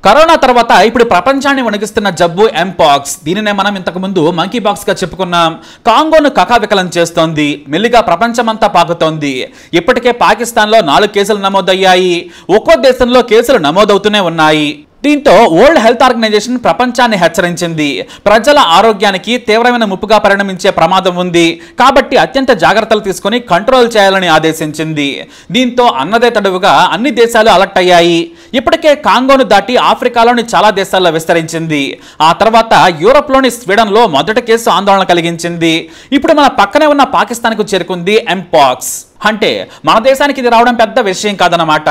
Corona తర్వాత ఇప్పుడు ప్రపంచాన్ని వణికిస్తున్న జబ్బు ఎంపాక్స్. దీనినే మనం ఇంతకు ముందు మంకీ పాక్స్ గా చెప్పుకున్నాం. కాంగోను కకావికలం చేస్తోంది, మెల్లిగా ప్రపంచమంతా పాకుతోంది. ఇప్పటికే పాకిస్తాన్ లో 4 కేసులు నమోదయ్యాయి. ఒక్కో దేశంలో కేసులు నమోదవుతూనే ఉన్నాయి. దీంతో వరల్డ్ హెల్త్ ఆర్గనైజేషన్ ప్రపంచాన్ని హెచ్చరించింది. ప్రజల ఆరోగ్యానికి తీవ్రమైన ముప్పుగా పరిణమించే ప్రమాదం ఉంది కాబట్టి అత్యంత జాగ్రత్తలు తీసుకుని కంట్రోల్ చేయాలని ఆదేశించింది. దీంతో అన్నదే తడువుగా అన్ని దేశాలు అలర్ట్ అయ్యాయి. ఇప్పటికే కాంగోను దాటి ఆఫ్రికాలోని చాలా దేశాల్లో విస్తరించింది. ఆ తర్వాత యూరోప్లోని స్వీడన్లో మొదటి కేసు ఆందోళన కలిగించింది. ఇప్పుడు మన పక్కనే ఉన్న పాకిస్తాన్కు చేరుకుంది ఎంపాక్స్. అంటే మన దేశానికి ఇది రావడం పెద్ద విషయం కాదన్నమాట.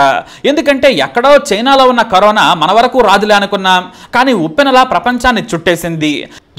ఎందుకంటే ఎక్కడో చైనాలో ఉన్న కరోనా మన వరకు రాదులే అనుకున్నాం, కానీ ఉప్పెనలా ప్రపంచాన్ని చుట్టేసింది.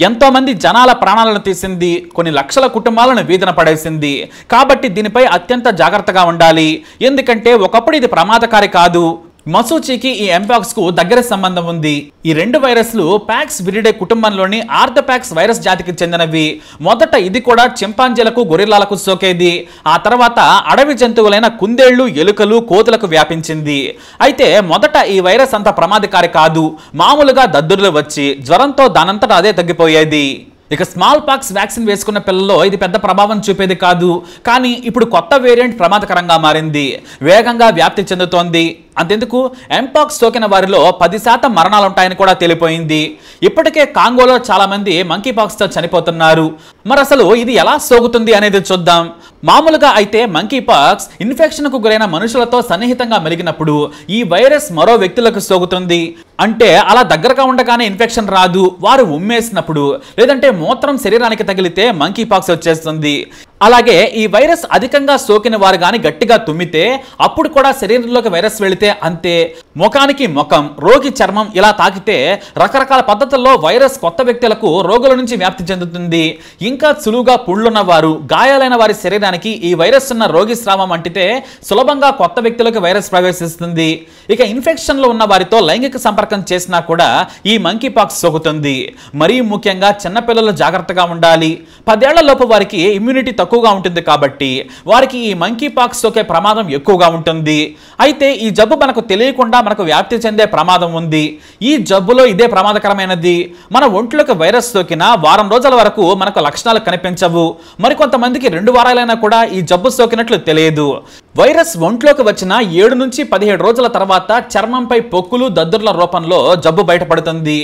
ఎంతో మంది జనాల ప్రాణాలను తీసింది, కొన్ని లక్షల కుటుంబాలను వీధిన పడేసింది. కాబట్టి దీనిపై అత్యంత జాగ్రత్తగా ఉండాలి. ఎందుకంటే ఒకప్పుడు ఇది ప్రమాదకారి కాదు. మసూచికి ఈ ఎంపాక్స్ కు దగ్గర సంబంధం ఉంది. ఈ 2 వైరస్లు పాక్స్ విరిడే కుటుంబంలోని ఆర్థోపాక్స్ వైరస్ జాతికి చెందినవి. మొదట ఇది కూడా చింపాంజీలకు, గొరిల్లాలకు సోకేది. ఆ తర్వాత అడవి జంతువులైన కుందేళ్లు, ఎలుకలు, కోతులకు వ్యాపించింది. అయితే మొదట ఈ వైరస్ అంత ప్రమాదకారి కాదు. మామూలుగా దద్దుర్లు వచ్చి జ్వరంతో దానంతట అదే తగ్గిపోయేది. ఇక స్మాల్ పాక్స్ వ్యాక్సిన్ వేసుకున్న పిల్లల్లో ఇది పెద్ద ప్రభావం చూపేది కాదు. కానీ ఇప్పుడు కొత్త వేరియంట్ ప్రమాదకరంగా మారింది, వేగంగా వ్యాప్తి చెందుతోంది. అంతెందుకు, ఎంపాక్స్ సోకిన వారిలో 10% మరణాలుంటాయని కూడా తెలిపోయింది. ఇప్పటికే కాంగోలో చాలా మంది మంకీ పాక్స్ తో చనిపోతున్నారు. మరి అసలు ఇది ఎలా సోకుతుంది అనేది చూద్దాం. మామూలుగా అయితే మంకీ పాక్స్ ఇన్ఫెక్షన్ కు గురైన మనుషులతో సన్నిహితంగా మెలిగినప్పుడు ఈ వైరస్ మరో వ్యక్తులకు సోకుతుంది. అంటే అలా దగ్గరగా ఉండగానే ఇన్ఫెక్షన్ రాదు, వారు ఉమ్మేసినప్పుడు లేదంటే మూత్రం శరీరానికి తగిలితే మంకీ పాక్స్ వచ్చేస్తుంది. అలాగే ఈ వైరస్ అధికంగా సోకిన వారు గాని గట్టిగా తుమ్మితే అప్పుడు కూడా శరీరంలోకి వైరస్ వెళితే అంతే. ముఖానికి ముఖం, రోగి చర్మం ఇలా తాకితే రకరకాల పద్ధతుల్లో వైరస్ కొత్త వ్యక్తులకు రోగుల నుంచి వ్యాప్తి చెందుతుంది. ఇంకా సులువుగా పుండ్లున్న వారు, గాయాలైన వారి శరీరానికి ఈ వైరస్ ఉన్న రోగి స్రావం అంటితే సులభంగా కొత్త వ్యక్తులకు వైరస్ ప్రవేశిస్తుంది. ఇక ఇన్ఫెక్షన్లో ఉన్న వారితో లైంగిక సంపర్కం చేసినా కూడా ఈ మంకీ పాక్స్ సోకుతుంది. మరీ ముఖ్యంగా చిన్నపిల్లలు జాగ్రత్తగా ఉండాలి. 10 ఏళ్ల లోపు వారికి ఇమ్యూనిటీ తక్కువగా ఉంటుంది కాబట్టి వారికి ఈ మంకీ పాక్స్ సోకే ప్రమాదం ఎక్కువగా ఉంటుంది. అయితే ఈ జబ్బు మనకు తెలియకుండా మనకు వ్యాప్తి చెందే ప్రమాదం ఉంది. ఈ జబ్బులో ఇదే ప్రమాదకరమైనది. మన ఒంట్లోకి వైరస్ సోకినా వారం రోజుల వరకు మనకు లక్షణాలు కనిపించవు. మరికొంతమందికి 2 వారాలైనా కూడా ఈ జబ్బు సోకినట్లు తెలియదు. వైరస్ ఒంట్లోకి వచ్చిన 7 నుంచి 17 రోజుల తర్వాత చర్మంపై పొక్కులు, దద్దుర్ల రూపంలో జబ్బు బయటపడుతుంది.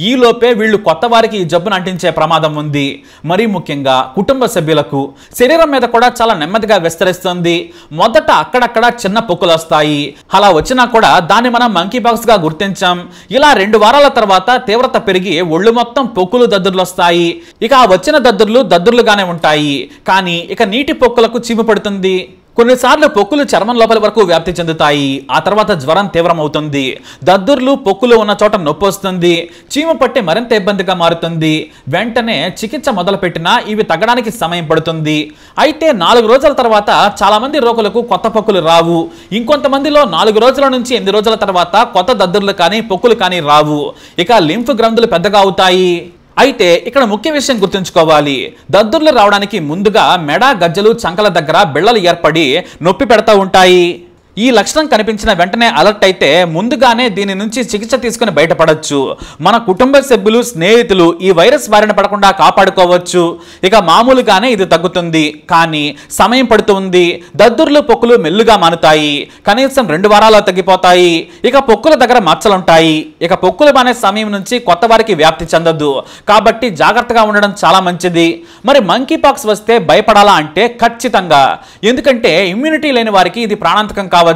ఈ లోపే వీళ్ళు కొత్త వారికి ఈ జబ్బును అంటించే ప్రమాదం ఉంది. మరీ ముఖ్యంగా కుటుంబ సభ్యులకు శరీరం మీద కూడా చాలా నెమ్మదిగా విస్తరిస్తుంది. మొదట అక్కడక్కడ చిన్న పొక్కులు వస్తాయి. అలా వచ్చినా కూడా దాన్ని మనం మంకీ పాక్స్ గా గుర్తించాం. ఇలా 2 వారాల తర్వాత తీవ్రత పెరిగి ఒళ్ళు మొత్తం పొక్కులు, దద్దుర్లు వస్తాయి. ఇక ఆ వచ్చిన దద్దుర్లుగానే ఉంటాయి. కానీ ఇక నీటి పొక్కులకు చీము పడుతుంది. కొన్నిసార్లు పొక్కులు చర్మం లోపలి వరకు వ్యాప్తి చెందుతాయి. ఆ తర్వాత జ్వరం తీవ్రమవుతుంది. దద్దుర్లు, పొక్కులు ఉన్న చోట నొప్పి వస్తుంది. చీము పట్టి మరింత ఇబ్బందిగా మారుతుంది. వెంటనే చికిత్స మొదలుపెట్టినా ఇవి తగ్గడానికి సమయం పడుతుంది. అయితే 4 రోజుల తర్వాత చాలా మంది రోగులకు కొత్త పొక్కులు రావు. ఇంకొంతమందిలో 4 రోజుల నుంచి 8 రోజుల తర్వాత కొత్త దద్దుర్లు కానీ, పొక్కులు కానీ రావు. ఇక లింఫ్ గ్రంథులు పెద్దగా అవుతాయి. అయితే ఇక్కడ ముఖ్య విషయం గుర్తుంచుకోవాలి. దద్దుర్లు రావడానికి ముందుగా మెడ, గజ్జలు, చంకల దగ్గర బిళ్ళలు ఏర్పడి నొప్పి పెడతా ఉంటాయి. ఈ లక్షణం కనిపించిన వెంటనే అలర్ట్ అయితే ముందుగానే దీని నుంచి చికిత్స తీసుకుని బయటపడొచ్చు. మన కుటుంబ సభ్యులు, స్నేహితులు ఈ వైరస్ బారిన పడకుండా కాపాడుకోవచ్చు. ఇక మామూలుగానే ఇది తగ్గుతుంది, కానీ సమయం పడుతుంది. దద్దుర్లు, పొక్కులు మెల్లుగా మానుతాయి. కనీసం 2 వారాల్లో తగ్గిపోతాయి. ఇక పొక్కుల దగ్గర మచ్చలుంటాయి. ఇక పొక్కులు మానే సమయం నుంచి కొత్త వారికి వ్యాప్తి చెందదు. కాబట్టి జాగ్రత్తగా ఉండడం చాలా మంచిది. మరి మంకీ పాక్స్ వస్తే భయపడాలా అంటే ఖచ్చితంగా. ఎందుకంటే ఇమ్యూనిటీ లేని వారికి ఇది ప్రాణాంతకం కావచ్చు.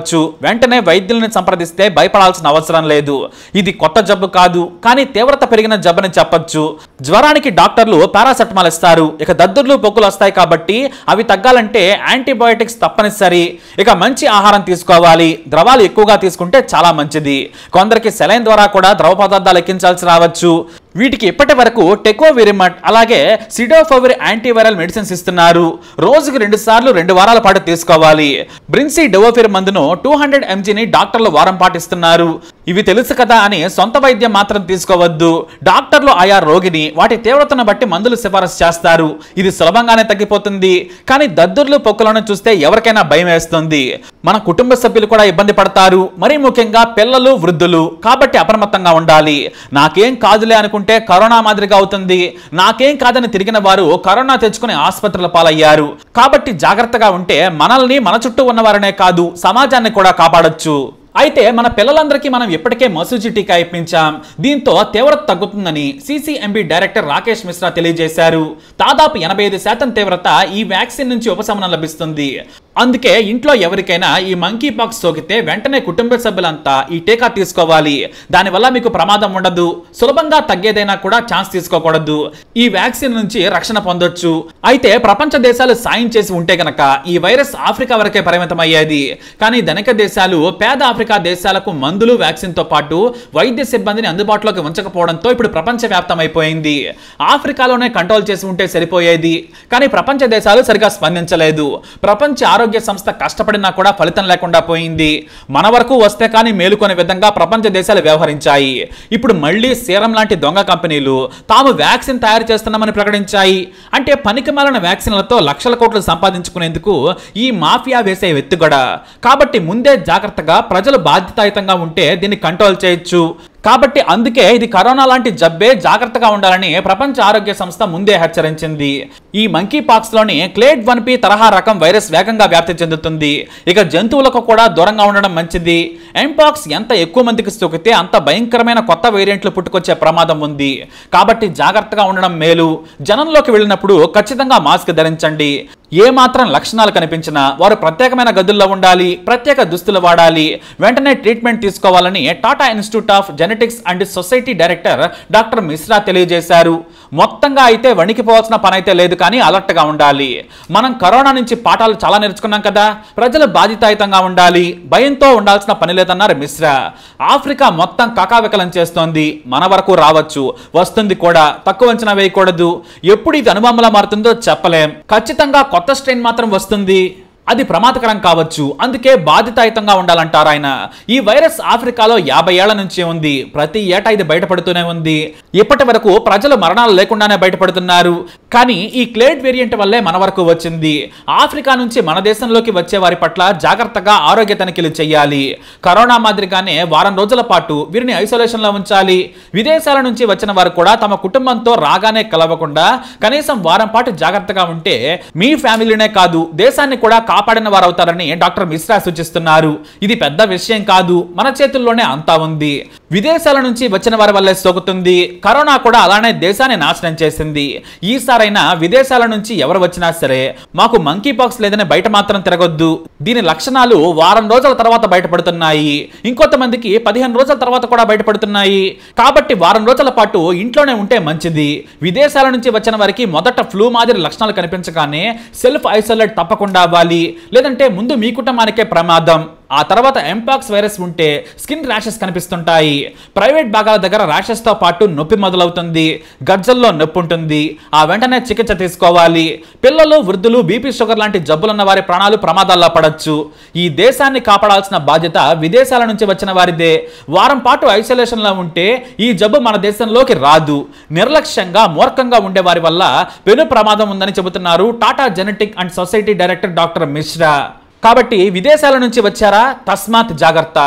వెంటనే వైద్యులను సంప్రదిస్తే భయపడాల్సిన అవసరం లేదు. ఇది కొత్త జబ్బు కాదు, కానీ తీవ్రత పెరిగిన జబ్బుని చెప్పొచ్చు. జ్వరానికి డాక్టర్లు పారాసెటమాల్ ఇస్తారు. ఇక దద్దుర్లు, పొక్కులు వస్తాయి కాబట్టి అవి తగ్గాలంటే యాంటీబయోటిక్స్ తప్పనిసరి. ఇక మంచి ఆహారం తీసుకోవాలి. ద్రవాలు ఎక్కువగా తీసుకుంటే చాలా మంచిది. కొందరికి సెలైన్ ద్వారా కూడా ద్రవ పదార్థాలు ఎక్కించాల్సి రావచ్చు. వీటికి ఇప్పటి వరకు టెకోవిరిమట్ అలాగే సిడోఫోవిర్ యాంటీవైరల్ మెడిసిన్స్ ఇస్తున్నారు. రోజుకు 2 సార్లు 2 వారాల పాటు తీసుకోవాలి. బ్రిన్సీ డెవోఫిర్ మందును 200 mgని డాక్టర్లు వారం పాటు ఇస్తున్నారు. ఇవి తెలుసు కదా అని సొంత వైద్యం మాత్రం తీసుకోవద్దు. డాక్టర్లు ఆయా రోగిని వాటి తీవ్రతను బట్టి మందులు సిఫారసు చేస్తారు. ఇది సులభంగానే తగ్గిపోతుంది. కానీ దద్దుర్లు పొక్కులను చూస్తే ఎవరికైనా భయం వేస్తుంది. మన కుటుంబ సభ్యులు కూడా ఇబ్బంది పడతారు, మరీ ముఖ్యంగా పిల్లలు, వృద్ధులు. కాబట్టి అప్రమత్తంగా ఉండాలి. నాకేం కాదులే అనుకుంటే కరోనా మాదిరిగా అవుతుంది. నాకేం కాదని తిరిగిన వారు కరోనా తెచ్చుకుని ఆసుపత్రుల పాలయ్యారు. కాబట్టి జాగ్రత్తగా ఉంటే మనల్ని, మన చుట్టూ ఉన్నవారనే కాదు సమాజాన్ని కూడా కాపాడొచ్చు. అయితే మన పిల్లలందరికీ మనం ఇప్పటికే మసూచి టీకా ఇప్పించాం. దీంతో తీవ్రత తగ్గుతుందని సిసిఎంబి డైరెక్టర్ రాకేష్ మిశ్రా తెలియజేశారు. దాదాపు 85% తీవ్రత ఈ వ్యాక్సిన్ నుంచి ఉపశమనం లభిస్తుంది. అందుకే ఇంట్లో ఎవరికైనా ఈ మంకీ పాక్స్ సోకితే వెంటనే కుటుంబ సభ్యులంతా ఈ టీకా తీసుకోవాలి. దానివల్ల మీకు ప్రమాదం ఉండదు. సులభంగా తగ్గేదైనా కూడా ఛాన్స్ తీసుకోకూడదు. ఈ వ్యాక్సిన్ నుంచి రక్షణ పొందొచ్చు. అయితే ప్రపంచ దేశాలు సాయం చేసి ఉంటే గనక ఈ వైరస్ ఆఫ్రికా వరకే పరిమితం అయ్యేది. కానీ ధనిక దేశాలు పేద ఆఫ్రికా దేశాలకు మందులు, వ్యాక్సిన్ తో పాటు వైద్య సిబ్బందిని అందుబాటులోకి ఉంచకపోవడంతో ఇప్పుడు ప్రపంచవ్యాప్తం అయిపోయింది. ఆఫ్రికాలోనే కంట్రోల్ చేసి ఉంటే సరిపోయేది. కానీ ప్రపంచ దేశాలు సరిగా స్పందించలేదు. ప్రపంచ ఆరోగ్య సంస్థ కష్టపడినా కూడా ఫలితం లేకుండా పోయింది. మన వరకు వస్తే కానీ మేలుకొనే విధంగా ప్రపంచ దేశాలు వ్యవహరించాయి. ఇప్పుడు మళ్ళీ సీరం లాంటి దొంగ కంపెనీలు తాము వ్యాక్సిన్ తయారు చేస్తున్నామని ప్రకటించాయి. అంటే పనికిమాలిన వ్యాక్సిన్లతో లక్షల కోట్లు సంపాదించుకునేందుకు ఈ మాఫియా వేసే ఎత్తుగడ. కాబట్టి ముందే జాగ్రత్తగా ప్రజలు బాధ్యతాయుతంగా ఉంటే దీన్ని కంట్రోల్ చేయొచ్చు. కాబట్టి అందుకే ఇది కరోనా లాంటి జబ్బే, జాగ్రత్తగా ఉండాలని ప్రపంచ ఆరోగ్య సంస్థ ముందే హెచ్చరించింది. ఈ మంకీ పాక్స్ లోని క్లేడ్ 1P తరహా రకం వైరస్ వేగంగా వ్యాప్తి చెందుతుంది. ఇక జంతువులకు కూడా దూరంగా ఉండడం మంచిది. ఎంపాక్స్ ఎంత ఎక్కువ మందికి సోకితే అంత భయంకరమైన కొత్త వేరియంట్లు పుట్టుకొచ్చే ప్రమాదం ఉంది. కాబట్టి జాగ్రత్తగా ఉండడం మేలు. జనంలోకి వెళ్ళినప్పుడు ఖచ్చితంగా మాస్క్ ధరించండి. ఏ మాత్రం లక్షణాలు కనిపించినా వారు ప్రత్యేకమైన గదుల్లో ఉండాలి, ప్రత్యేక దుస్తులు వాడాలి, వెంటనే ట్రీట్మెంట్ తీసుకోవాలని Tata institute of genetics and society director doctor Mishra తెలియజేశారు. మొత్తంగా అయితే వణికిపోవాల్సిన పని అయితే లేదు, కానీ అలర్ట్ గా ఉండాలి. మనం కరోనా నుంచి పాఠాలు చాలా నేర్చుకున్నాం కదా. ప్రజలు బాధ్యతాయుతంగా ఉండాలి, భయంతో ఉండాల్సిన పని లేదన్నారు మిశ్రా. ఆఫ్రికా మొత్తం కకావికలం చేస్తోంది. మన వరకు రావచ్చు, వస్తుంది కూడా. తక్కువ అంచనా వేయకూడదు. ఎప్పుడు ఇది అనుభవంలా మారుతుందో చెప్పలేం. ఖచ్చితంగా కొత్త స్ట్రెయిన్ మాత్రం వస్తుంది. అది ప్రమాదకరం కావచ్చు. అందుకే బాధ్యతాయుతంగా ఉండాలంటారు ఆయన. ఈ వైరస్ ఆఫ్రికాలో 50 ఏళ్ల నుంచి ఉంది. ప్రతి ఏటా ఇది బయటపడుతూనే ఉంది. ఇప్పటి వరకు ప్రజలు మరణాలు లేకుండానే బయటపడుతున్నారు. కానీ ఈ క్లేడ్ వేరియంట్ వల్లే మన వరకు వచ్చింది. ఆఫ్రికా నుంచి మన దేశంలోకి వచ్చే వారి పట్ల జాగ్రత్తగా ఆరోగ్య తనిఖీలు చేయాలి. కరోనా మాదిరిగానే వారం రోజుల పాటు వీరిని ఐసోలేషన్ లో ఉంచాలి. విదేశాల నుంచి వచ్చిన వారు కూడా తమ కుటుంబంతో రాగానే కలవకుండా కనీసం వారం పాటు జాగ్రత్తగా ఉంటే మీ ఫ్యామిలీనే కాదు దేశాన్ని కూడా కాపాడిన వారు అవుతారని డాక్టర్ మిశ్రా సూచిస్తున్నారు. ఇది పెద్ద విషయం కాదు, మన చేతుల్లోనే అంతా ఉంది. విదేశాల నుంచి వచ్చిన వారి వల్లే సోకుతుంది. కరోనా కూడా అలానే దేశాన్ని నాశనం చేసింది. ఈసారైనా విదేశాల నుంచి ఎవరు వచ్చినా సరే మాకు మంకీ పాక్స్ లేదని బయట మాత్రం తిరగొద్దు. దీని లక్షణాలు వారం రోజుల తర్వాత బయటపడుతున్నాయి. ఇంకొంతమందికి 15 రోజుల తర్వాత కూడా బయటపడుతున్నాయి. కాబట్టి వారం రోజుల పాటు ఇంట్లోనే ఉంటే మంచిది. విదేశాల నుంచి వచ్చిన వారికి మొదట ఫ్లూ మాదిరి లక్షణాలు కనిపించగానే సెల్ఫ్ ఐసోలేట్ తప్పకుండా అవ్వాలి. లేదంటే ముందు మీ కుటుంబానికే ప్రమాదం. ఆ తర్వాత ఎంపాక్స్ వైరస్ ఉంటే స్కిన్ ర్యాషెస్ కనిపిస్తుంటాయి. ప్రైవేట్ భాగాల దగ్గర ర్యాషెస్ తో పాటు నొప్పి మొదలవుతుంది. గజ్జల్లో నొప్పి ఉంటుంది. ఆ వెంటనే చికిత్స తీసుకోవాలి. పిల్లలు, వృద్ధులు, బీపీ, షుగర్ లాంటి జబ్బులున్న వారి ప్రాణాలు ప్రమాదాల్లో పడవచ్చు. ఈ దేశాన్ని కాపాడాల్సిన బాధ్యత విదేశాల నుంచి వచ్చిన వారిదే. వారం పాటు ఐసోలేషన్ లో ఉంటే ఈ జబ్బు మన దేశంలోకి రాదు. నిర్లక్ష్యంగా, మూర్ఖంగా ఉండే వారి వల్ల పెను ప్రమాదం ఉందని చెబుతున్నారు Tata genetic and society director doctor Mishra. కాబట్టి విదేశాల నుంచి వచ్చారా, తస్మాత్ జాగ్రత్త.